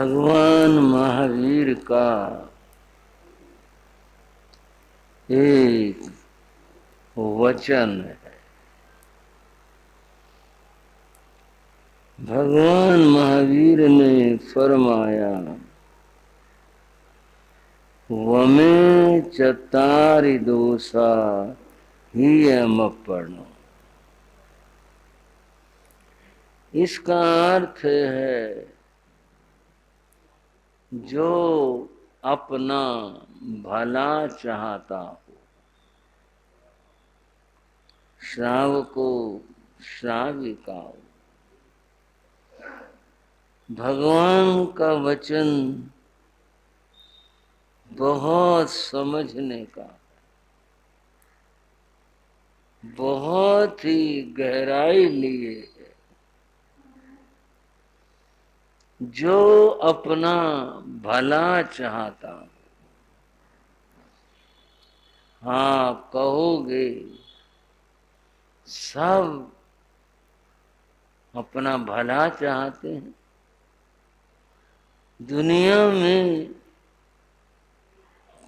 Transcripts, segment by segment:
भगवान महावीर का एक वचन है। भगवान महावीर ने फरमाया, वमे चत्तारि दोषा हीयमपनो। इसका अर्थ है, जो अपना भला चाहता हो, श्रावको श्राविकाओ, भगवान का वचन बहुत समझने का, बहुत ही गहराई लिए है। जो अपना भला चाहता, हाँ कहोगे सब अपना भला चाहते हैं। दुनिया में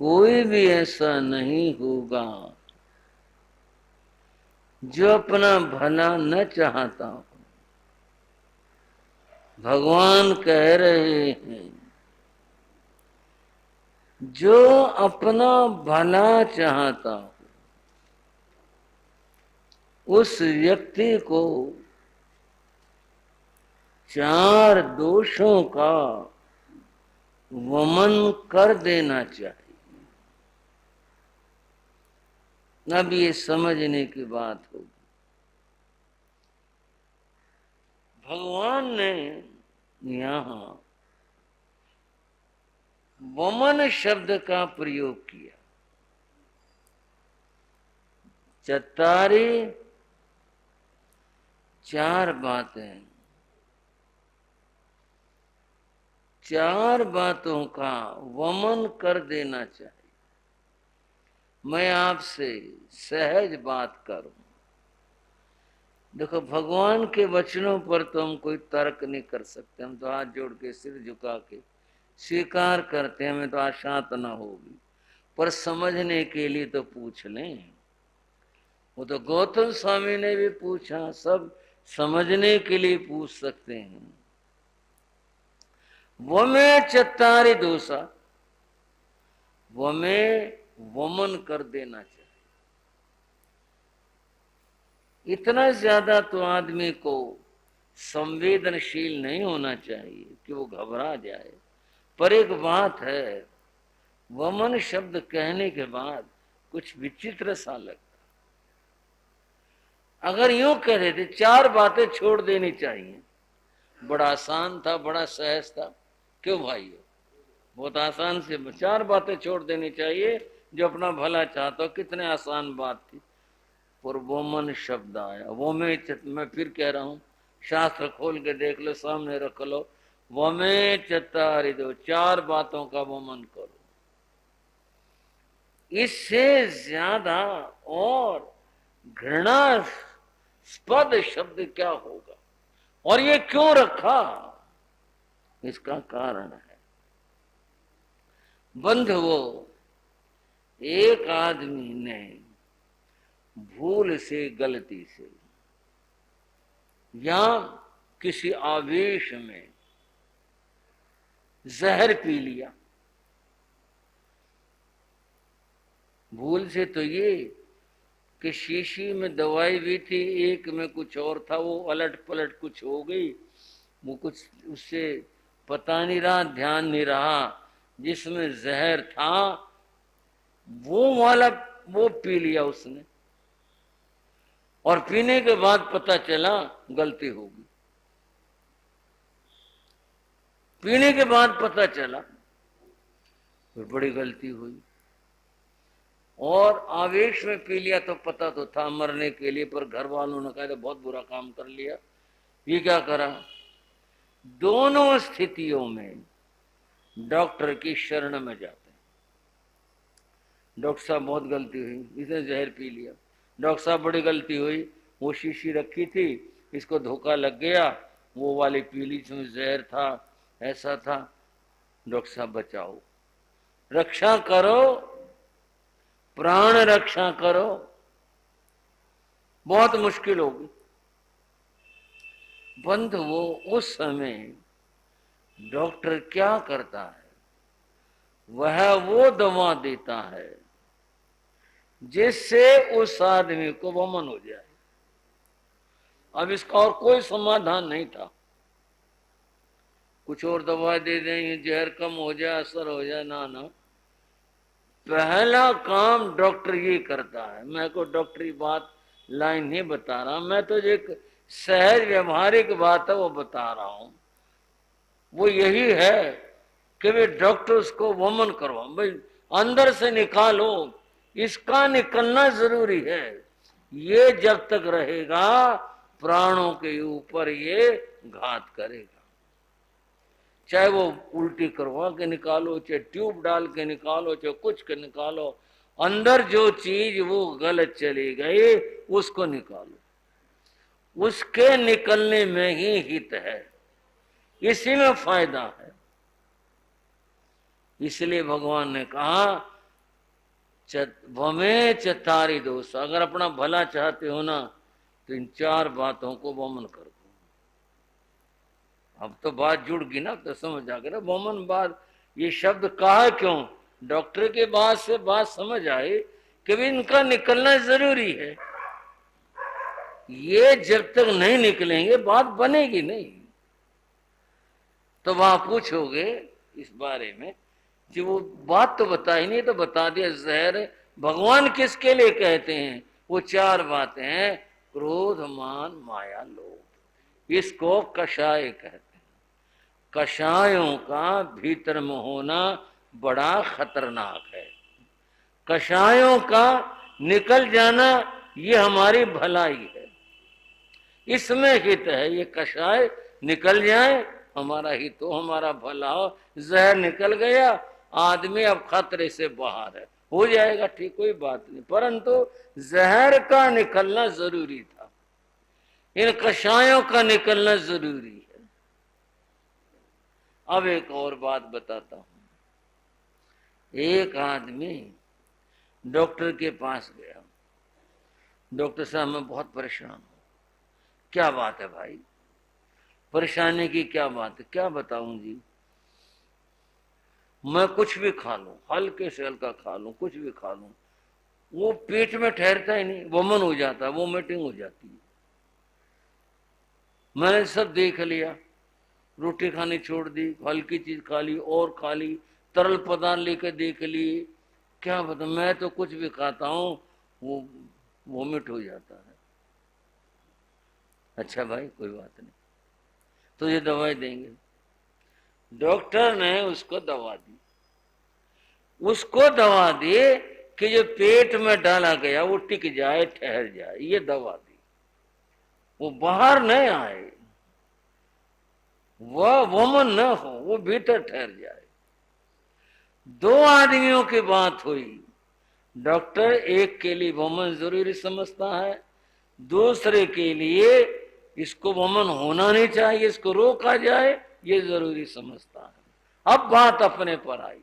कोई भी ऐसा नहीं होगा जो अपना भला न चाहता हो। भगवान कह रहे हैं, जो अपना भला चाहता हो उस व्यक्ति को चार दोषों का वमन कर देना चाहिए। अब ये समझने की बात होगी। भगवान ने यहां वमन शब्द का प्रयोग किया। चत्तारि चार बातें, चार बातों का वमन कर देना चाहिए। मैं आपसे सहज बात करूं। देखो, भगवान के वचनों पर तो हम कोई तर्क नहीं कर सकते। हम तो हाथ जोड़ के सिर झुका के स्वीकार करते हैं, हमें तो आशा तो ना होगी, पर समझने के लिए तो पूछ लें। वो तो गौतम स्वामी ने भी पूछा, सब समझने के लिए पूछ सकते हैं। वमे चत्तारि दोषा, वमे वमन कर देना चाहिए। इतना ज्यादा तो आदमी को संवेदनशील नहीं होना चाहिए कि वो घबरा जाए। पर एक बात है, वमन शब्द कहने के बाद कुछ विचित्र सा लगता। अगर यूं कह देते चार बातें छोड़ देनी चाहिए, बड़ा आसान था, बड़ा सहज था। क्यों भाई, बहुत आसान से चार बातें छोड़ देनी चाहिए जो अपना भला चाहता हो। कितने आसान बात थी, पर वमन शब्द आया। वो मैं फिर कह रहा हूं, शास्त्र खोल के देख लो, सामने रख लो। वमे चत्तारि दो, चार बातों का वमन करो। इससे ज्यादा और घृणास्पद शब्द क्या होगा। और ये क्यों रखा, इसका कारण है, बंधुओ, एक आदमी ने भूल से, गलती से या किसी आवेश में जहर पी लिया। भूल से तो ये कि शीशी में दवाई भी थी, एक में कुछ और था, वो अलट पलट कुछ हो गई, वो कुछ उससे पता नहीं रहा, ध्यान नहीं रहा। जिसमें जहर था वो वाला वो पी लिया उसने, और पीने के बाद पता चला गलती होगी। पीने के बाद पता चला फिर बड़ी गलती हुई। और आवेश में पी लिया तो पता तो था मरने के लिए, पर घर वालों ने कहा तो बहुत बुरा काम कर लिया। ये क्या करा, दोनों स्थितियों में डॉक्टर की शरण में जाते हैं। डॉक्टर साहब बहुत गलती हुई, इसने जहर पी लिया। डॉक्टर साहब बड़ी गलती हुई, वो शीशी रखी थी, इसको धोखा लग गया, वो वाली पीली जिसमें जहर था, ऐसा था। डॉक्टर साहब बचाओ, रक्षा करो, प्राण रक्षा करो, बहुत मुश्किल होगी। बंद वो उस समय डॉक्टर क्या करता है, वह वो दवा देता है जिससे उस आदमी को वमन हो जाए। अब इसका और कोई समाधान नहीं था, कुछ और दवा दे देंगे, जहर कम हो जाए, असर हो जाए, ना ना। पहला काम डॉक्टर ये करता है। मैं को डॉक्टरी बात लाइन नहीं बता रहा, मैं तो एक सहज व्यवहारिक बात है वो बता रहा हूं। वो यही है कि वे डॉक्टर उसको वमन करवा, भाई अंदर से निकालो, इसका निकलना जरूरी है। ये जब तक रहेगा प्राणों के ऊपर ये घात करेगा। चाहे वो उल्टी करवा के निकालो, चाहे ट्यूब डाल के निकालो, चाहे कुछ के निकालो, अंदर जो चीज वो गलत चली गई उसको निकालो। उसके निकलने में ही हित है, इसी में फायदा है। इसलिए भगवान ने कहा वमे चतारी दोष, अगर अपना भला चाहते हो ना तो इन 4 बातों को वमन कर दो। अब तो बात जुड़ गई ना, तो समझ आ गया ना वमन बात ये शब्द कहा क्यों। डॉक्टर के बाद से बात समझ आई कि भी इनका निकलना जरूरी है। ये जब तक नहीं निकलेंगे बात बनेगी नहीं। तो वहां पूछोगे इस बारे में कि वो बात तो बताई नहीं, तो बता दिया जहर भगवान किसके लिए कहते हैं। वो 4 बातें हैं, क्रोध, मान, माया, लोभ। इसको कषाय कहते हैं। कषायों का भीतर में होना बड़ा खतरनाक है। कषायों का निकल जाना ये हमारी भलाई है, इसमें हित है। ये कषाय निकल जाए हमारा हित हो, हमारा भला हो। जहर निकल गया, आदमी अब खतरे से बाहर है, हो जाएगा ठीक, कोई बात नहीं, परंतु जहर का निकलना जरूरी था, इन कषायों का निकलना जरूरी है। अब एक और बात बताता हूं। एक आदमी डॉक्टर के पास गया, डॉक्टर साहब मैं बहुत परेशान हूं। क्या बात है भाई, परेशानी की क्या बात है। क्या बताऊं जी, मैं कुछ भी खा लूं, हल्के से हल्का खा लूं, कुछ भी खा लूं, वो पेट में ठहरता ही नहीं, वमन हो जाता है, वोमिटिंग हो जाती है। मैंने सब देख लिया, रोटी खानी छोड़ दी, हल्की चीज खा ली और खा ली, तरल पदार्थ लेकर देख लिए, क्या बता, मैं तो कुछ भी खाता हूं वो वोमिट हो जाता है। अच्छा भाई कोई बात नहीं, तो ये दवाई देंगे। डॉक्टर ने उसको दवा दी, उसको दवा दी कि जो पेट में डाला गया वो टिक जाए, ठहर जाए, ये दवा दी, वो बाहर न आए, वह वमन न हो, वो भीतर ठहर जाए। 2 आदमियों की बात हुई। डॉक्टर एक के लिए वमन जरूरी समझता है, दूसरे के लिए इसको वमन होना नहीं चाहिए, इसको रोका जाए, ये जरूरी समझता है। अब बात अपने पर आई,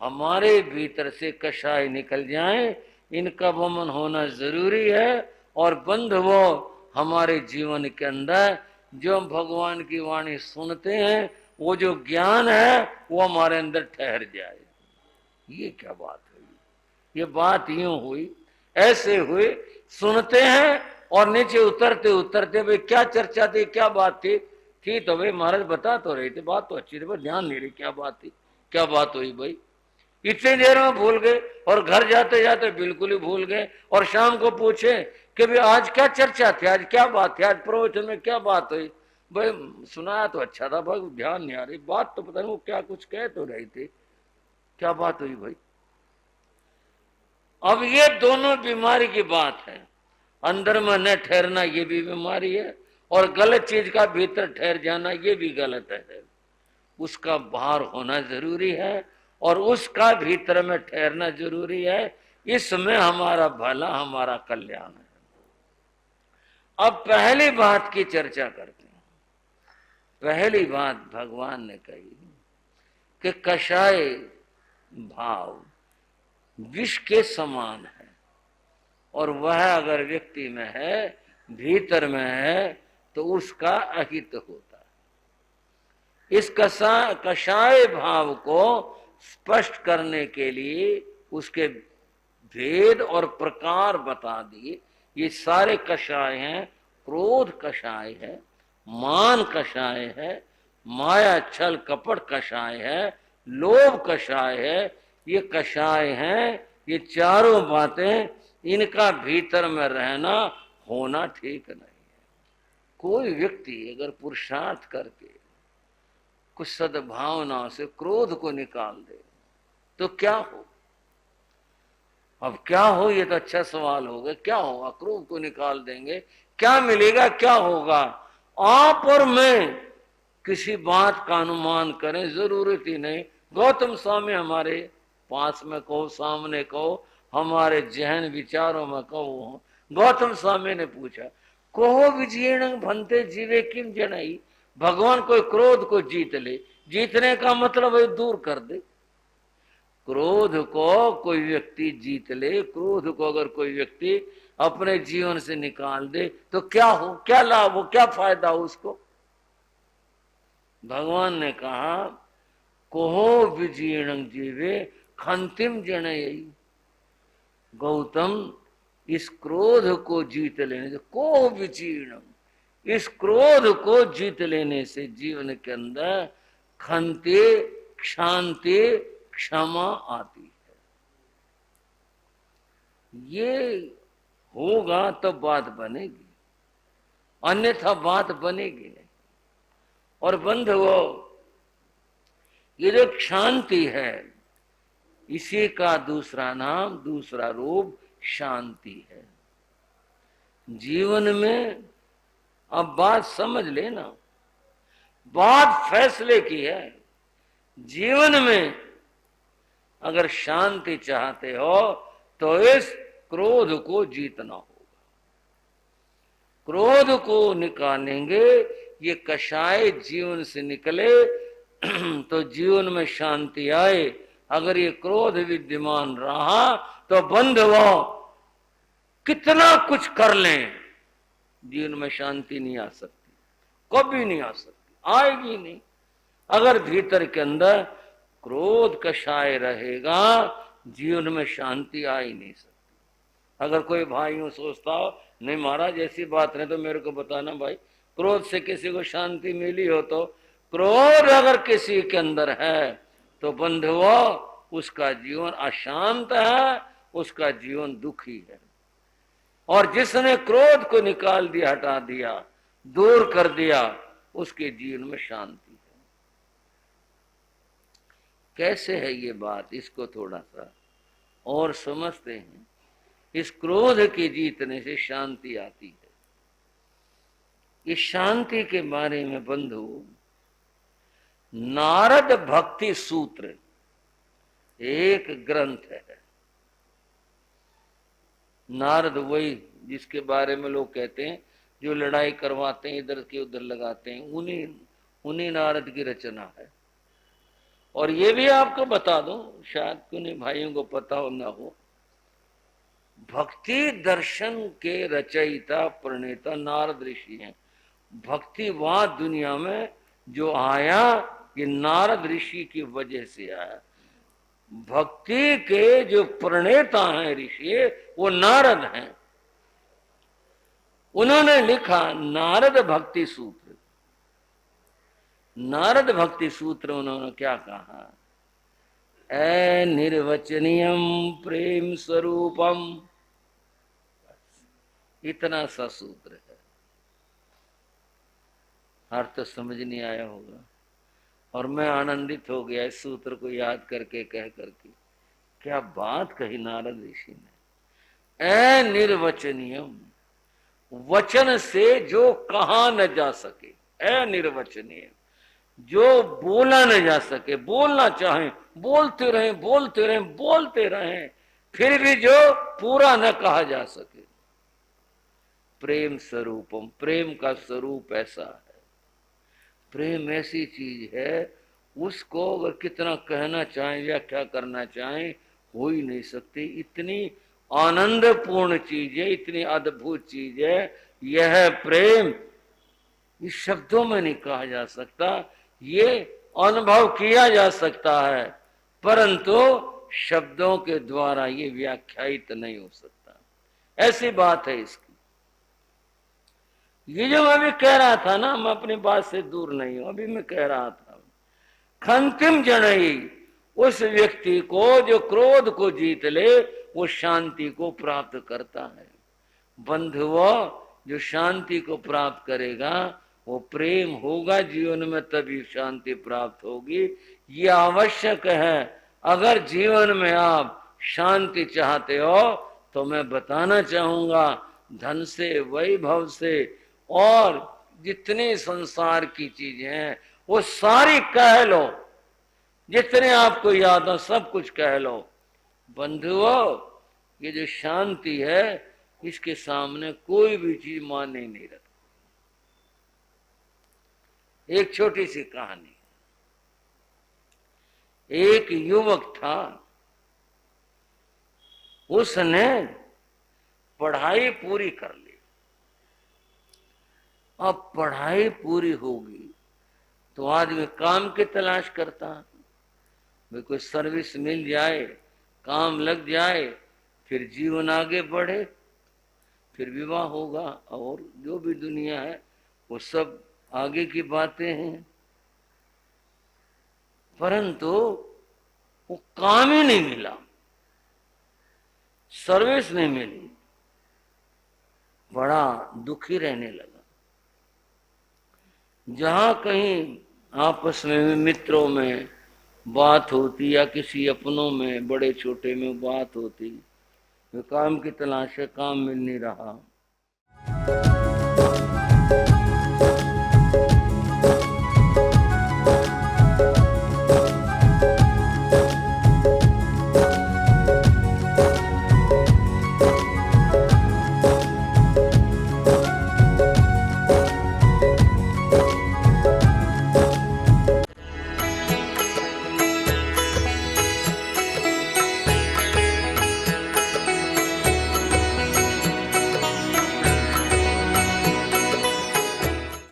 हमारे भीतर से कषाय निकल जाए, इनका वमन होना जरूरी है। और बंध वो हमारे जीवन के अंदर जो हम भगवान की वाणी सुनते हैं, वो जो ज्ञान है वो हमारे अंदर ठहर जाए। ये क्या बात हुई, ये बात यूं हुई, ऐसे हुई, सुनते हैं और नीचे उतरते उतरते भाई क्या चर्चा थी, क्या बात थी तो भाई महाराज बता तो रहे थे, बात तो अच्छी थी, पर ध्यान नहीं रही क्या बात थी, क्या बात हुई भाई। इतनी देर में भूल गए और घर जाते जाते बिल्कुल ही भूल गए। और शाम को पूछे कि भाई आज क्या चर्चा थी, आज क्या बात थी, आज प्रवचन में क्या बात हुई। भाई सुनाया तो अच्छा था, भाई ध्यान नहीं आ रही, बात तो पता नहीं वो क्या कुछ कह तो रही थी, क्या बात हुई भाई। अब ये दोनों बीमारी की बात है, अंदर में न ठहरना ये भी बीमारी है, और गलत चीज का भीतर ठहर जाना ये भी गलत है। उसका बाहर होना जरूरी है और उसका भीतर में ठहरना जरूरी है, इसमें हमारा भला, हमारा कल्याण है। अब पहली बात की चर्चा करते हैं। पहली बात भगवान ने कही कि कषाय भाव विष के समान है, और वह अगर व्यक्ति में है, भीतर में है, तो उसका अहित होता है। इस कषाय भाव को स्पष्ट करने के लिए उसके भेद और प्रकार बता दिए। ये सारे कषाय हैं। क्रोध कषाय है, मान कषाय है, माया छल कपट कषाय है, लोभ कषाय है। ये कषाय हैं। ये चारों बातें, इनका भीतर में रहना होना ठीक नहीं है। कोई व्यक्ति अगर पुरुषार्थ करके कुछ सद्भावना से क्रोध को निकाल दे तो क्या हो? अब क्या हो, ये तो अच्छा सवाल होगा। क्या होगा? क्रोध को निकाल देंगे, क्या मिलेगा, क्या होगा? आप और मैं किसी बात का अनुमान करें, जरूरत ही नहीं। गौतम स्वामी हमारे पास में कहो, सामने कहो, हमारे जहन विचारों में कहो। गौतम स्वामी ने पूछा, कहो विजयण भंते जीवे किम जनई। भगवान कोई क्रोध को जीत ले, जीतने का मतलब है दूर कर दे। क्रोध को कोई व्यक्ति जीत ले, क्रोध को अगर कोई व्यक्ति अपने जीवन से निकाल दे तो क्या हो, क्या लाभ हो, क्या फायदा हो उसको? भगवान ने कहा, कोहो विजीर्ण जीवे खंतिम जनयी। गौतम, इस क्रोध को जीत लेने से, कोहो विजीर्ण, इस क्रोध को जीत लेने से जीवन के अंदर खंते, शांति, क्षमा आती है। ये होगा तो बात बनेगी, अन्यथा बात बनेगी नहीं। और बंधुओं, ये जो शांति है, इसी का दूसरा नाम, दूसरा रूप शांति है। जीवन में अब बात समझ लेना, बात फैसले की है। जीवन में अगर शांति चाहते हो तो इस क्रोध को जीतना होगा। क्रोध को निकालेंगे, ये कषाय जीवन से निकले तो जीवन में शांति आए। अगर ये क्रोध विद्यमान रहा तो बंधुओं, कितना कुछ कर लें, जीवन में शांति नहीं आ सकती, कभी नहीं आ सकती, आएगी नहीं। अगर भीतर के अंदर क्रोध कषाय रहेगा, जीवन में शांति आ ही नहीं सकती। अगर कोई भाई यूं सोचता हो, नहीं महाराज ऐसी बात नहीं, तो मेरे को बताना भाई, क्रोध से किसी को शांति मिली हो तो? क्रोध अगर किसी के अंदर है तो बंधुओं, उसका जीवन अशांत है, उसका जीवन दुखी है। और जिसने क्रोध को निकाल दिया, हटा दिया, दूर कर दिया, उसके जीवन में शांति है। कैसे है ये बात, इसको थोड़ा सा और समझते हैं। इस क्रोध के जीतने से शांति आती है। इस शांति के बारे में बंधु, नारद भक्ति सूत्र एक ग्रंथ है। नारद वही जिसके बारे में लोग कहते हैं जो लड़ाई करवाते हैं, इधर के उधर लगाते हैं, उन्हीं नारद की रचना है। और ये भी आपको बता दूं, शायद उन्हीं भाइयों को पता हो ना हो, भक्ति दर्शन के रचयिता प्रणेता नारद ऋषि हैं। भक्तिवाद दुनिया में जो आया, ये नारद ऋषि की वजह से आया। भक्ति के जो प्रणेता हैं ऋषि, वो नारद हैं। उन्होंने लिखा नारद भक्ति सूत्र। नारद भक्ति सूत्र उन्होंने क्या कहा? अनिर्वचनीयम प्रेम स्वरूपम, इतना सा सूत्र है। अर्थ तो समझ नहीं आया होगा, और मैं आनंदित हो गया इस सूत्र को याद करके, कह करके। क्या बात कही नारद ऋषि ने। अनिर्वचनीयम, वचन से जो कहा न जा सके, अनिर्वचनीय, जो बोला न जा सके, बोलना चाहें बोलते रहें, बोलते रहें, बोलते रहें, फिर भी जो पूरा न कहा जा सके। प्रेम स्वरूपम, प्रेम का स्वरूप ऐसा है। प्रेम ऐसी चीज है, उसको अगर कितना कहना चाहें, व्याख्या करना चाहें, हो ही नहीं सकती। इतनी आनंदपूर्ण चीज है, इतनी अद्भुत चीज है यह प्रेम, इस शब्दों में नहीं कहा जा सकता। ये अनुभव किया जा सकता है, परंतु शब्दों के द्वारा ये व्याख्यायित नहीं हो सकता। ऐसी बात है इसकी। ये जो मैं अभी कह रहा था ना, मैं अपनी बात से दूर नहीं हूं, अभी मैं कह रहा था खंतिम जनई, उस व्यक्ति को जो क्रोध को जीत ले वो शांति को प्राप्त करता है। बंधुओं, जो शांति को प्राप्त करेगा वो प्रेम होगा जीवन में, तभी शांति प्राप्त होगी। ये आवश्यक है। अगर जीवन में आप शांति चाहते हो तो मैं बताना चाहूंगा, धन से, वैभव से और जितने संसार की चीजें हैं वो सारी कह लो, जितने आपको याद हो सब कुछ कह लो। बंधुओं, ये जो शांति है इसके सामने कोई भी चीज माने नहीं रखती। एक छोटी सी कहानी। एक युवक था, उसने पढ़ाई पूरी कर ली। अब पढ़ाई पूरी होगी तो आदमी काम की तलाश करता है, भाई कोई सर्विस मिल जाए, काम लग जाए, फिर जीवन आगे बढ़े, फिर विवाह होगा और जो भी दुनिया है वो सब आगे की बातें हैं। परंतु वो काम ही नहीं मिला, सर्विस नहीं मिली, बड़ा दुखी रहने लगा। जहां कहीं आपस में मित्रों में बात होती या किसी अपनों में बड़े छोटे में बात होती, काम की तलाश है, काम मिल नहीं रहा।